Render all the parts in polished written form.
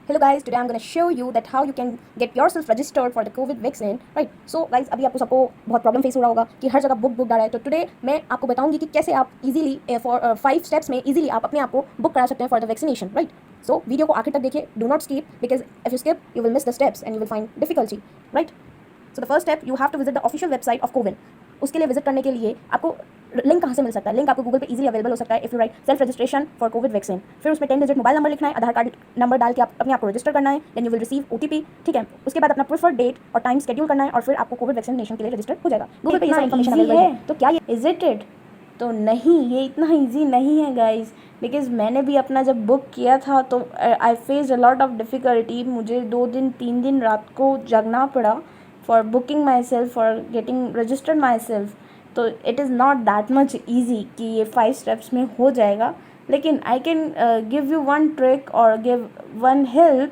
Hello guys, today I'm going to show you that how you can get yourself registered for the COVID vaccine, right? So guys, अभी आपको सबको बहुत problem face हो रहा होगा कि हर जगह बुक आ रहा है. तो टुडे मैं आपको बताऊंगी कि कैसे आप इजीली फॉर 5 स्टेप्स में इजीली आप अपने आप को बुक करा सकते हैं for the vaccination, right? So video को आखिर तक देखिए, do not skip, because if you skip you will miss the steps and you will find difficulty, right? So the first step, you have to visit the official website of CoWIN. उसके लिए visit करने के लिए आपको link कहाँ से मिल सकता है? लिंक आपको गूगल पे इजीली अवेलेबल हो सकता है. If you right self registration for Covid vaccine, फिर उसमें 10 डिजिट मोबाइल नंबर लिखना है, आधार कार्ड नंबर डाल के आप अपने आप को रजिस्टर करना है. Then you will receive OTP, ठीक है? उसके बाद अपना प्रेफर्ड डेट और टाइम शेड्यूल करना है और फिर आपको कोविड वैक्सीनेशन के लिए रजिस्टर हो जाएगा. गूगल पे ये सब इन्फॉर्मेशन अवेलेबल है. तो क्या ये इज इट? तो नहीं, ये इतना ईजी नहीं है गाइज, बिकॉज मैंने भी अपना जब बुक किया था तो I face a lot of difficulty. मुझे 2-3 दिन रात को जगना पड़ा for booking myself, for getting registered myself. तो it is not that much easy कि ये 5 स्टेप्स में हो जाएगा. लेकिन I can give you one trick और गिव वन हेल्प.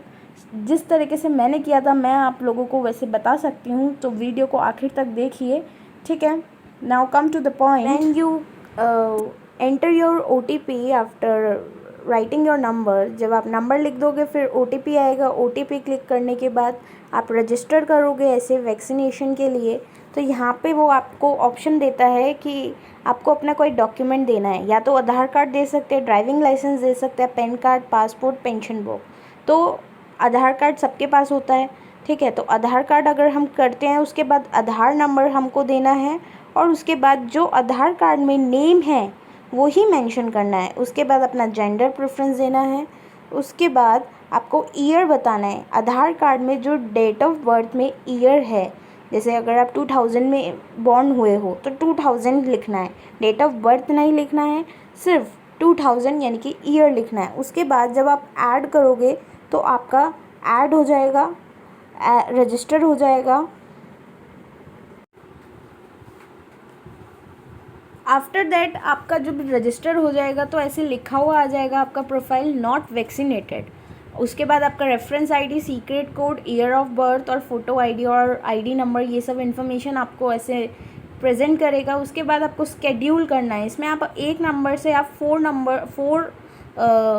जिस तरीके से मैंने किया था मैं आप लोगों को वैसे बता सकती हूँ. तो वीडियो को आखिर तक देखिए, ठीक है? Now come to the point. And you enter your OTP after writing your number. जब आप नंबर लिख दोगे फिर OTP आएगा. OTP क्लिक करने के बाद आप रजिस्टर करोगे ऐसे वैक्सीनेशन के लिए. तो यहाँ पे वो आपको ऑप्शन देता है कि आपको अपना कोई डॉक्यूमेंट देना है. या तो आधार कार्ड दे सकते हैं, ड्राइविंग लाइसेंस दे सकते हैं, pan card, passport, pension book. तो आधार कार्ड सबके पास होता है, ठीक है? तो आधार कार्ड अगर हम करते हैं उसके बाद आधार नंबर हमको देना है और उसके बाद जो आधार कार्ड में नेम है वो ही मेंशन करना है. उसके बाद अपना जेंडर प्रेफरेंस देना है. उसके बाद आपको ईयर बताना है. आधार कार्ड में जो डेट ऑफ बर्थ में ईयर है, जैसे अगर आप 2000 में बॉर्न हुए हो तो 2000 लिखना है. डेट ऑफ बर्थ नहीं लिखना है, सिर्फ 2000 यानी कि ईयर लिखना है. उसके बाद जब आप ऐड करोगे तो आपका ऐड हो जाएगा, रजिस्टर हो जाएगा. आफ्टर दैट आपका जब रजिस्टर हो जाएगा तो ऐसे लिखा हुआ आ जाएगा आपका प्रोफाइल नॉट वैक्सीनेटेड. उसके बाद आपका reference ID, secret code, year of birth और फोटो आईडी और आईडी नंबर, ये सब इन्फॉर्मेशन आपको ऐसे प्रेजेंट करेगा. उसके बाद आपको स्केड्यूल करना है. इसमें आप एक नंबर से आप 4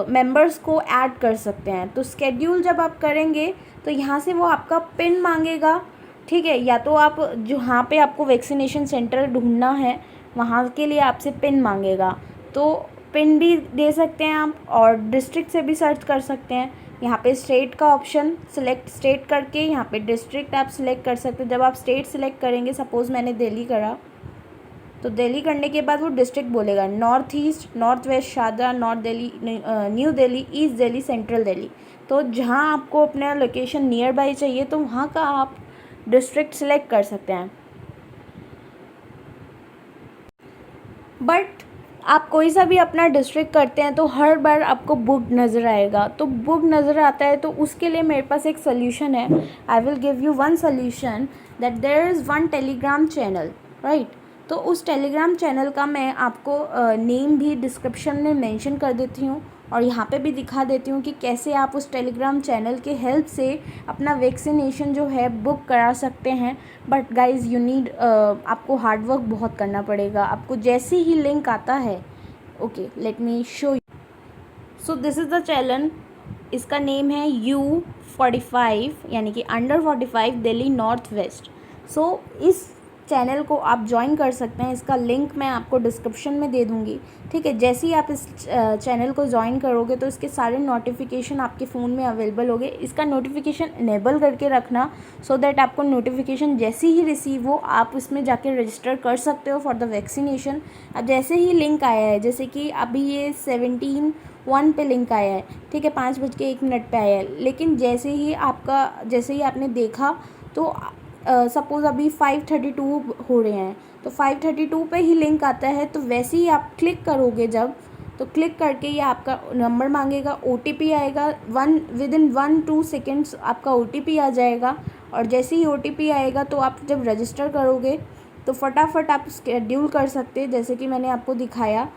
मेंबर्स को ऐड कर सकते हैं. तो स्केड्यूल जब आप करेंगे तो यहाँ से वो आपका पिन मांगेगा, ठीक है? या तो आप जहाँ पे आपको वैक्सीनेशन सेंटर ढूंढना है वहाँ के लिए आपसे पिन मांगेगा. तो पिन भी दे सकते हैं आप और डिस्ट्रिक्ट से भी सर्च कर सकते हैं. यहाँ पे स्टेट का ऑप्शन सिलेक्ट, स्टेट करके यहाँ पे डिस्ट्रिक्ट आप सिलेक्ट कर सकते हैं. जब आप स्टेट सिलेक्ट करेंगे, सपोज़ मैंने दिल्ली करा, तो दिल्ली करने के बाद वो डिस्ट्रिक्ट बोलेगा. नॉर्थ ईस्ट, नॉर्थ वेस्ट, शारदा, north Delhi, new Delhi, east Delhi, central Delhi. तो जहाँ आपको अपना लोकेशन नियर बाई चाहिए तो वहाँ का आप डिस्ट्रिक्ट सिलेक्ट कर सकते हैं. बट आप कोई सा भी अपना डिस्ट्रिक्ट करते हैं तो हर बार आपको बुक नज़र आएगा. तो बुक नज़र आता है तो उसके लिए मेरे पास एक सोल्यूशन है. I will give you one solution that there is one Telegram channel, right? तो उस टेलीग्राम चैनल का मैं आपको नेम भी डिस्क्रिप्शन में मेंशन कर देती हूँ और यहाँ पे भी दिखा देती हूँ कि कैसे आप उस टेलीग्राम चैनल के हेल्प से अपना वैक्सीनेशन जो है बुक करा सकते हैं. बट गाइज़ यू नीड, आपको हार्डवर्क बहुत करना पड़ेगा. आपको जैसे ही लिंक आता है, okay let me show you. So this is the channel. इसका नेम है U45 यानी कि अंडर 45 दिल्ली नॉर्थ वेस्ट. सो इस चैनल को आप ज्वाइन कर सकते हैं. इसका लिंक मैं आपको डिस्क्रिप्शन में दे दूँगी, ठीक है? जैसे ही आप इस चैनल को ज्वाइन करोगे तो इसके सारे नोटिफिकेशन आपके फ़ोन में अवेलेबल होंगे. इसका नोटिफिकेशन इनेबल करके रखना सो दैट आपको नोटिफिकेशन जैसे ही रिसीव हो आप उसमें जाके रजिस्टर कर सकते हो फॉर द वैक्सीनेशन. अब जैसे ही लिंक आया है, जैसे कि अभी ये 17:01 पे लिंक आया है, ठीक है? 5:01 पे आया है. लेकिन जैसे ही आपने देखा तो सपोज़ अभी 5:32 हो रहे हैं तो 5:32 पे ही लिंक आता है. तो वैसे ही आप क्लिक करोगे जब, तो क्लिक करके ये आपका नंबर मांगेगा, OTP आएगा. विदिन 1-2 सेकेंड्स आपका OTP आ जाएगा. और जैसे ही OTP आएगा तो आप जब रजिस्टर करोगे तो फटाफट आप शेड्यूल कर सकते हैं, जैसे कि मैंने आपको दिखाया.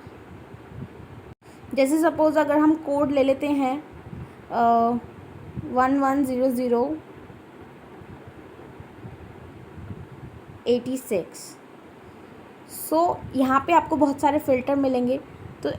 जैसे सपोज़ अगर हम कोड ले लेते हैं 110086. सो यहाँ पे आपको बहुत सारे फ़िल्टर मिलेंगे. तो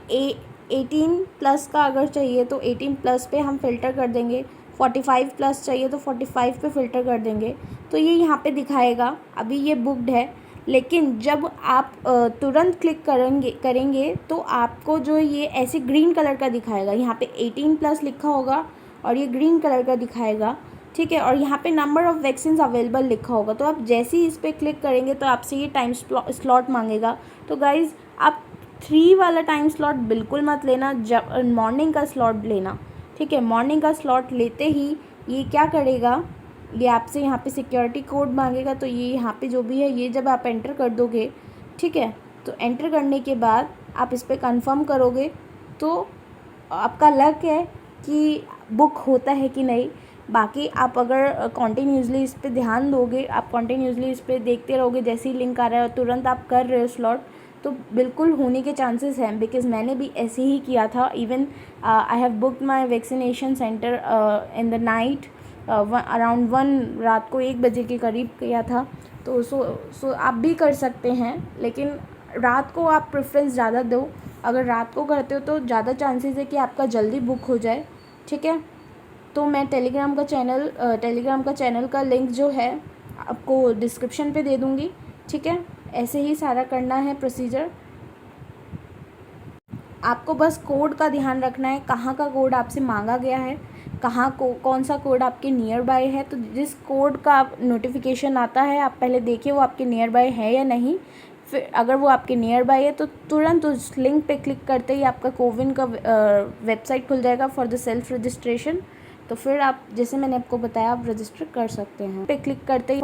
18+ का अगर चाहिए तो 18+ पे हम फ़िल्टर कर देंगे. 45 प्लस चाहिए तो 45 पे फ़िल्टर कर देंगे तो ये यहाँ पे दिखाएगा अभी ये बुक्ड है। लेकिन जब आप तुरंत क्लिक करेंगे तो आपको जो ये ऐसे ग्रीन कलर का दिखाएगा, यहाँ पे 18 प्लस लिखा होगा और ये ग्रीन कलर का दिखाएगा, ठीक है। और यहाँ पे नंबर ऑफ़ वैक्सीन अवेलेबल लिखा होगा। तो आप जैसे ही इस पर क्लिक करेंगे तो आपसे ये टाइम स्लॉट मांगेगा। तो गाइज़ आप 3 वाला टाइम स्लॉट बिल्कुल मत लेना, जब मॉर्निंग का स्लॉट लेना, ठीक है। मॉर्निंग का स्लॉट लेते ही ये क्या करेगा, ये आपसे यहाँ पे सिक्योरिटी कोड मांगेगा। तो ये यहाँ पे जो भी है ये जब आप एंटर कर दोगे, ठीक है, तो एंटर करने के बाद आप इस पर कंफर्म करोगे तो आपका लक है कि बुक होता है कि नहीं। बाकी आप अगर कॉन्टीन्यूसली इस पे ध्यान दोगे, आप कॉन्टीन्यूसली इस पे देखते रहोगे, जैसे ही लिंक आ रहा है और तुरंत आप कर रहे हो स्लॉट, तो बिल्कुल होने के चांसेस हैं। बिकॉज़ मैंने भी ऐसे ही किया था। Even I have booked my vaccination centre in the night around 1 रात को 1 बजे के करीब किया था। तो सो आप भी कर सकते हैं, लेकिन रात को आप प्रेफरेंस ज़्यादा दो। अगर रात को करते हो तो ज़्यादा चांसेस है कि आपका जल्दी बुक हो जाए, ठीक है। तो मैं टेलीग्राम का चैनल का लिंक जो है आपको डिस्क्रिप्शन पे दे दूँगी, ठीक है। ऐसे ही सारा करना है प्रोसीजर। आपको बस कोड का ध्यान रखना है, कहाँ का कोड आपसे मांगा गया है, कौन सा कोड आपके नियर बाय है। तो जिस कोड का नोटिफिकेशन आता है आप पहले देखिए वो आपके नियर बाय है या नहीं। फिर अगर वो आपके नियर बाय है तो तुरंत उस लिंक पे क्लिक करते ही आपका कोविन का वेबसाइट खुल जाएगा फॉर द सेल्फ रजिस्ट्रेशन। तो फिर आप, जैसे मैंने आपको बताया, आप रजिस्टर कर सकते हैं। पे क्लिक करते ही